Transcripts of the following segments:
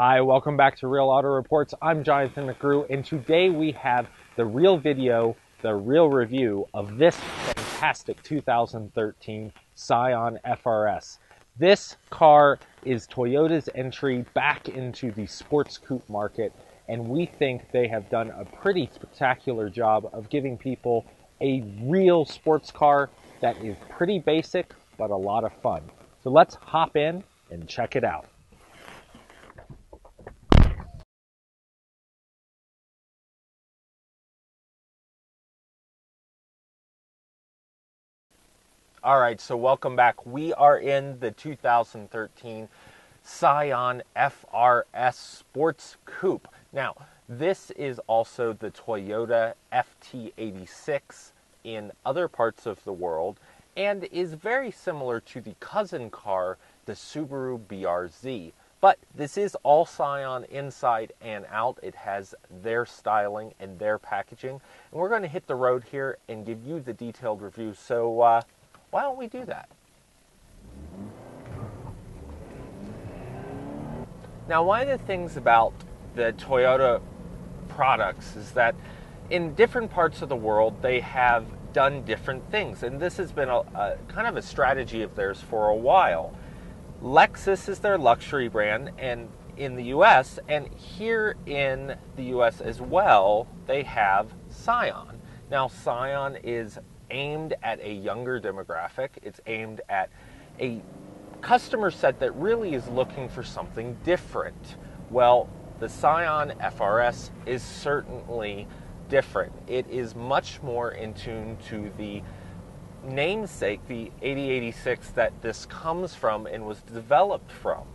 Hi, welcome back to Real Auto Reports. I'm Jonathan McGrew, and today we have the real video, the real review of this fantastic 2013 Scion FR-S. This car is Toyota's entry back into the sports coupe market, and we think they have done a pretty spectacular job of giving people a real sports car that is pretty basic, but a lot of fun. So let's hop in and check it out. All right, so welcome back. We are in the 2013 Scion FR-S Sports Coupe. Now, this is also the Toyota FT86 in other parts of the world and is very similar to the cousin car, the Subaru BRZ. But this is all Scion inside and out. It has their styling and their packaging. And we're going to hit the road here and give you the detailed review. So why don't we do that? Now, one of the things about the Toyota products is that in different parts of the world, they have done different things. And this has been a kind of a strategy of theirs for a while. Lexus is their luxury brand and in the US, and here in the US as well, they have Scion. Now, Scion is aimed at a younger demographic. It's aimed at a customer set that really is looking for something different. Well, the Scion FR-S is certainly different. It is much more in tune to the namesake, the 8086 that this comes from and was developed from.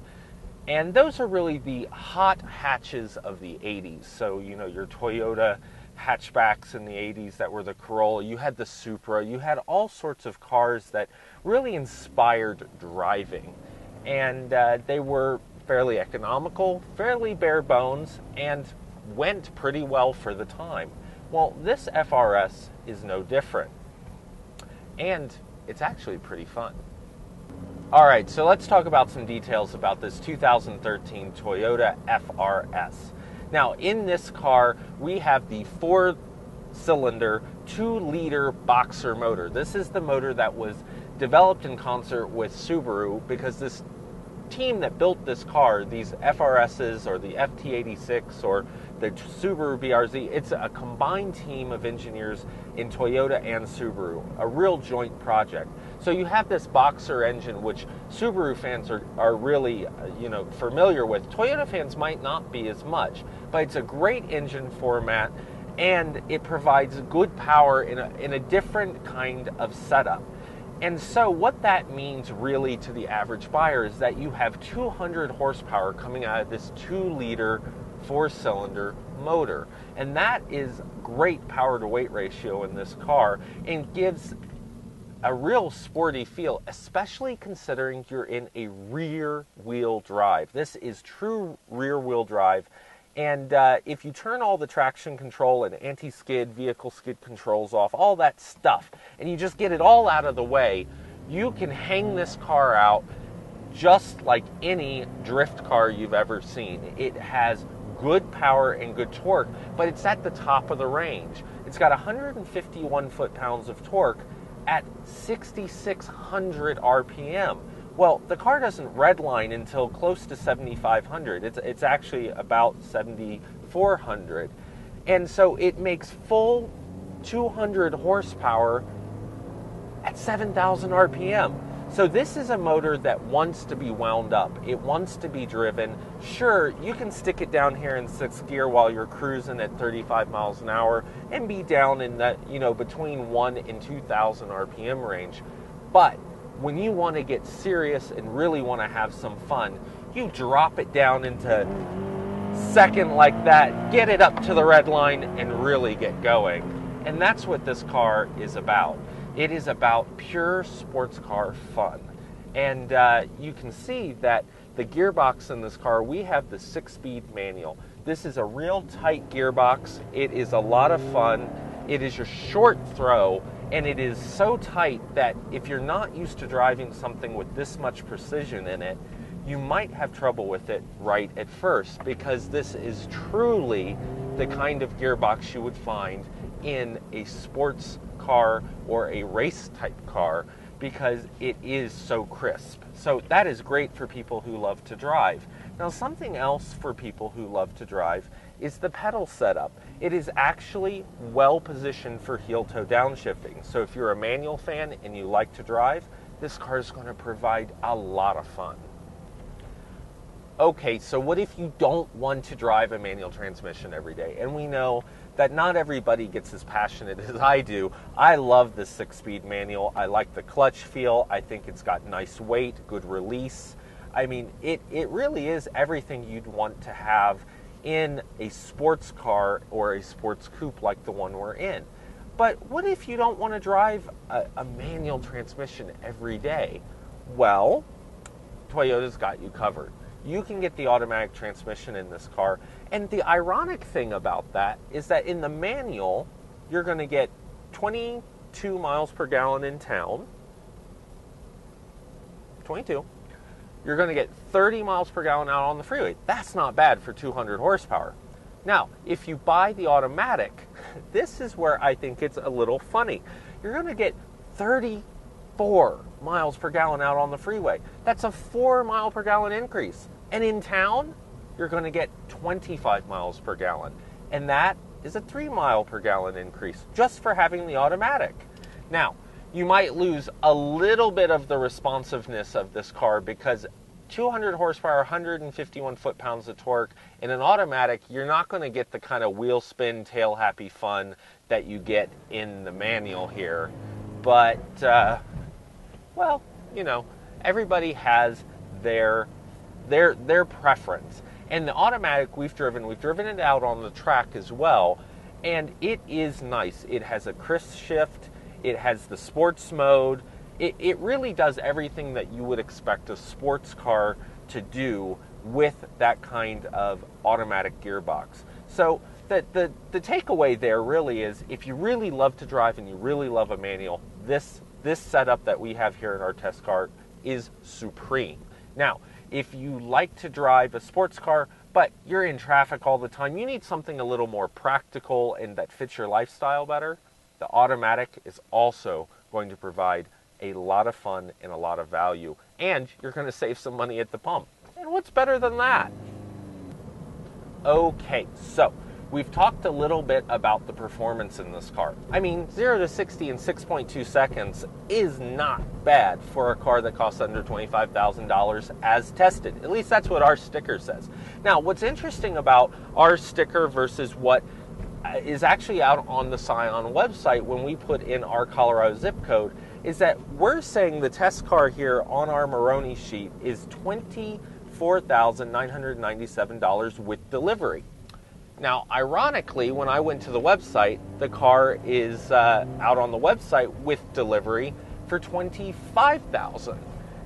And those are really the hot hatches of the 80s. So, you know, your Toyota hatchbacks in the 80s that were the Corolla, you had the Supra, you had all sorts of cars that really inspired driving. And they were fairly economical, fairly bare bones, and went pretty well for the time. Well, this FR-S is no different. And it's actually pretty fun. All right, so let's talk about some details about this 2013 Toyota FR-S. Now, in this car, we have the 4-cylinder, 2-liter boxer motor. This is the motor that was developed in concert with Subaru because this team that built this car, these FR-Ss or the FT86 or the Subaru BRZ, it's a combined team of engineers in Toyota and Subaru, a real joint project. So you have this boxer engine, which Subaru fans are really familiar with. Toyota fans might not be as much, but it's a great engine format and it provides good power in a different kind of setup. And so what that means really to the average buyer is that you have 200 horsepower coming out of this 2-liter 4-cylinder motor. And that is great power to weight ratio in this car and gives a real sporty feel, especially considering you're in a rear-wheel drive. This is true rear-wheel drive. And if you turn all the traction control and anti-skid, vehicle skid controls off, all that stuff, and you just get it all out of the way, you can hang this car out just like any drift car you've ever seen. It has good power and good torque, but it's at the top of the range. It's got 151 foot-pounds of torque at 6,600 RPM. Well, the car doesn't redline until close to 7,500. It's actually about 7,400. And so it makes full 200 horsepower at 7,000 RPM. So this is a motor that wants to be wound up. It wants to be driven. Sure, you can stick it down here in 6th gear while you're cruising at 35 miles an hour and be down in that, between 1 and 2,000 RPM range. But when you want to get serious and really want to have some fun, you drop it down into second like that, get it up to the red line, and really get going. And that's what this car is about. It is about pure sports car fun. And you can see that the gearbox in this car, we have the 6-speed manual. This is a real tight gearbox. It is a lot of fun. It is your short throw, and it is so tight that if you're not used to driving something with this much precision in it, you might have trouble with it right at first, because this is truly the kind of gearbox you would find in a sports car or a race type car, because it is so crisp. So that is great for people who love to drive. Now, something else for people who love to drive is the pedal setup. It is actually well positioned for heel-toe downshifting. So if you're a manual fan and you like to drive, this car is going to provide a lot of fun. Okay, so what if you don't want to drive a manual transmission every day? And we know that not everybody gets as passionate as I do. I love the 6-speed manual. I like the clutch feel. I think it's got nice weight, good release. I mean, it really is everything you'd want to have in a sports car or a sports coupe like the one we're in. But what if you don't want to drive a manual transmission every day? Well, Toyota's got you covered. You can get the automatic transmission in this car. And the ironic thing about that is that in the manual, you're going to get 22 miles per gallon in town. 22. You're going to get 30 miles per gallon out on the freeway. That's not bad for 200 horsepower. Now, if you buy the automatic, this is where I think it's a little funny. You're going to get 34 miles per gallon out on the freeway. That's a 4 mile per gallon increase. And in town, you're going to get 25 miles per gallon. And that is a 3 mile per gallon increase just for having the automatic. Now, you might lose a little bit of the responsiveness of this car because 200 horsepower, 151 foot-pounds of torque. In an automatic, you're not going to get the kind of wheel spin, tail happy fun that you get in the manual here. But, well, you know, everybody has their preference. And the automatic we've driven it out on the track as well, and it is nice. It has a crisp shift. It has the sports mode. It really does everything that you would expect a sports car to do with that kind of automatic gearbox. So the takeaway there really is, if you really love to drive and you really love a manual, this setup that we have here in our test car is supreme. Now, if you like to drive a sports car, but you're in traffic all the time, you need something a little more practical and that fits your lifestyle better, the automatic is also going to provide a lot of fun and a lot of value. And you're going to save some money at the pump. And what's better than that? Okay, so we've talked a little bit about the performance in this car. I mean, 0 to 60 in 6.2 seconds is not bad for a car that costs under $25,000 as tested. At least that's what our sticker says. Now, what's interesting about our sticker versus what is actually out on the Scion website when we put in our Colorado zip code is that we're saying the test car here on our Moroni sheet is $24,997 with delivery. Now, ironically, when I went to the website, the car is out on the website with delivery for $25,000.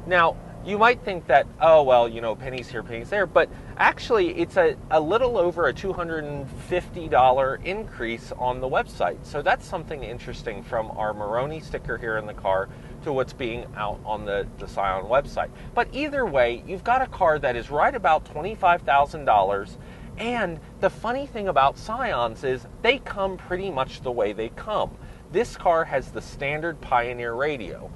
Now, you might think that, oh, well, you know, pennies here, pennies there, but actually it's a little over a $250 increase on the website. So that's something interesting from our Moroni sticker here in the car to what's being out on the Scion website. But either way, you've got a car that is right about $25,000. And the funny thing about Scions is they come pretty much the way they come. This car has the standard Pioneer radio.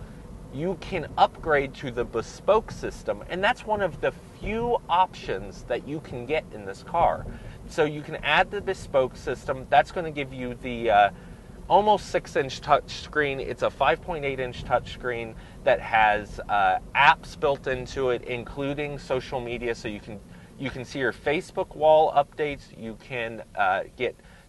You can upgrade to the bespoke system, and that's one of the few options that you can get in this car. So you can add the bespoke system. That's going to give you the almost 6-inch touch screen. It's a 5.8-inch touch screen that has apps built into it, including social media, so you can see your Facebook wall updates. You can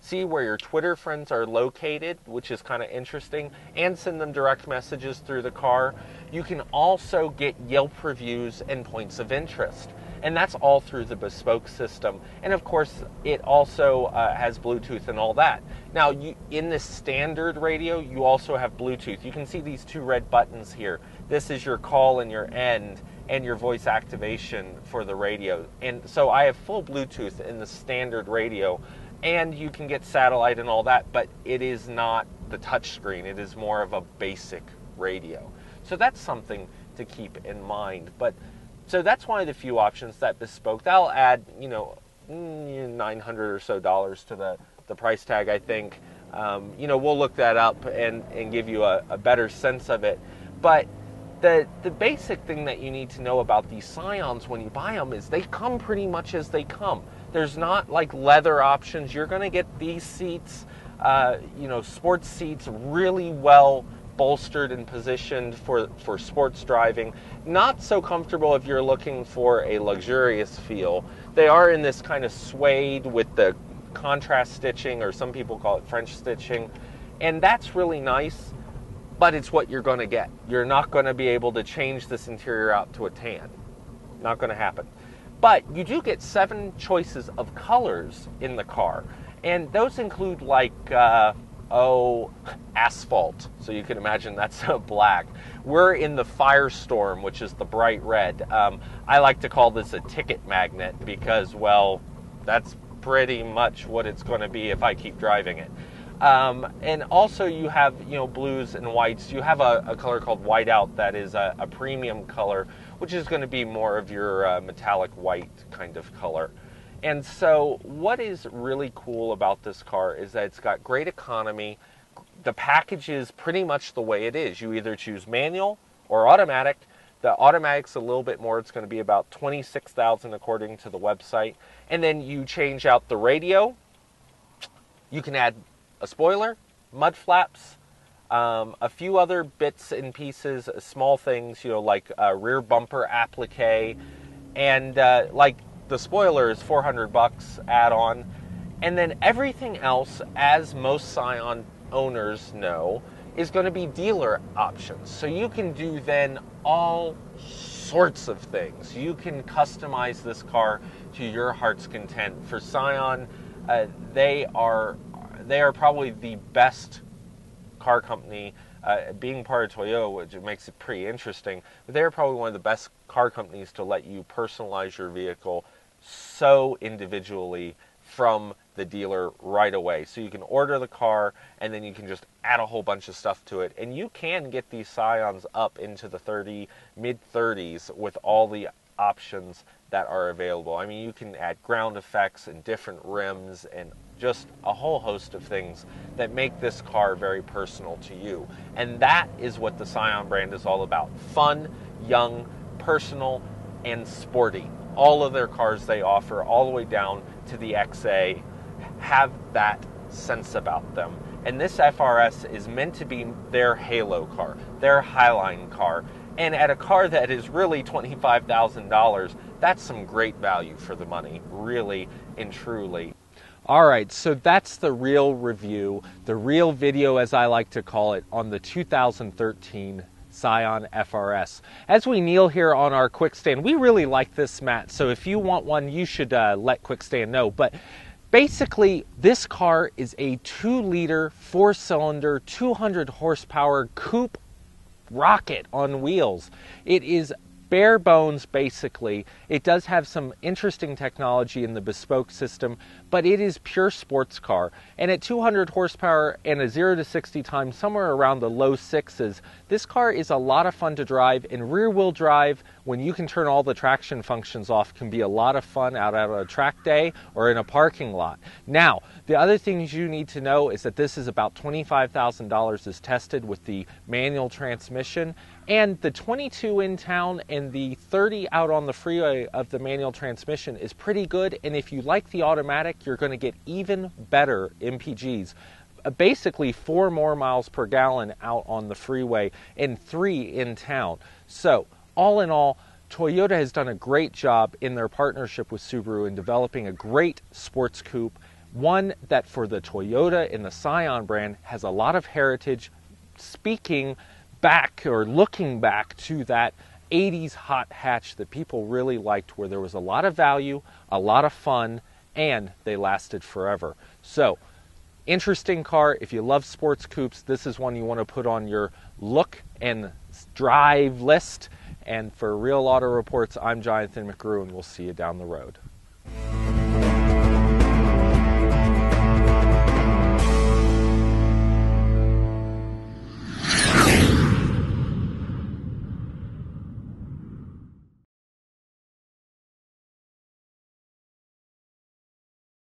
see where your Twitter friends are located, which is kind of interesting, and send them direct messages through the car. You can also get Yelp reviews and points of interest, and that's all through the bespoke system. And of course, it also has Bluetooth and all that. Now, in the standard radio, you also have Bluetooth. You can see these two red buttons here. This is your call and your end, and your voice activation for the radio. And so I have full Bluetooth in the standard radio, and you can get satellite and all that, but it is not the touchscreen. It is more of a basic radio. So that's something to keep in mind. But So that's one of the few options that Bespoke. That'll add, you know, $900 or so to the price tag, I think. You know, we'll look that up and give you a better sense of it. But the basic thing that you need to know about these Scions when you buy them is they come pretty much as they come. There's not like leather options. You're going to get these seats, you know, sports seats, really well bolstered and positioned for sports driving. Not so comfortable if you're looking for a luxurious feel. They are in this kind of suede with the contrast stitching, or some people call it French stitching, and that's really nice, but it's what you're going to get. You're not going to be able to change this interior out to a tan. Not going to happen. But you do get 7 choices of colors in the car, and those include like asphalt, so you can imagine that's black. We're in the Firestorm, which is the bright red. I like to call this a ticket magnet because, well, that's pretty much what it's going to be if I keep driving it. And also you have, you know, blues and whites. You have a color called whiteout that is a premium color, which is going to be more of your metallic white kind of color. And so what is really cool about this car is that it's got great economy. The package is pretty much the way it is. You either choose manual or automatic. The automatic's a little bit more. It's going to be about $26,000 according to the website. And then you change out the radio. You can add a spoiler, mud flaps, a few other bits and pieces, small things, you know, like a rear bumper applique, and like the spoiler is $400 add-on. And then everything else, as most Scion owners know, is going to be dealer options. So you can do then all sorts of things. You can customize this car to your heart's content. For Scion, they are probably the best car company, being part of Toyota, which makes it pretty interesting, but they're probably one of the best car companies to let you personalize your vehicle so individually from the dealer right away. So you can order the car and then you can just add a whole bunch of stuff to it, and you can get these Scions up into the mid-30s with all the options that are available. I mean, you can add ground effects and different rims and just a whole host of things that make this car very personal to you. And that is what the Scion brand is all about. Fun, young, personal, and sporty. All of their cars they offer, all the way down to the XA, have that sense about them. And this FR-S is meant to be their halo car, their highline car. And at a car that is really $25,000, that's some great value for the money, really and truly. All right, so that's the real review, the real video as I like to call it, on the 2013 Scion FR-S. As we kneel here on our quick stand, we really like this mat, so if you want one, you should let quick stand know. But basically, this car is a 2-liter, 4-cylinder, 200 horsepower coupe rocket on wheels. It is bare bones, basically. It does have some interesting technology in the Bespoke system, but it is pure sports car. And at 200 horsepower and a 0 to 60 time somewhere around the low 6s, this car is a lot of fun to drive, and rear-wheel drive, when you can turn all the traction functions off, can be a lot of fun out on a track day or in a parking lot. Now, the other things you need to know is that this is about $25,000 is tested with the manual transmission, and the 22 in town and the 30 out on the freeway of the manual transmission is pretty good. And if you like the automatic, you're going to get even better MPGs. Basically 4 more miles per gallon out on the freeway and 3 in town. So all in all, Toyota has done a great job in their partnership with Subaru in developing a great sports coupe, one that for the Toyota and the Scion brand has a lot of heritage, speaking back or looking back to that 80s hot hatch that people really liked, where there was a lot of value, a lot of fun, and they lasted forever. So, interesting car. If you love sports coupes, this is one you want to put on your look and drive list. And for Real Auto Reports, I'm Jonathan McGrew, and we'll see you down the road.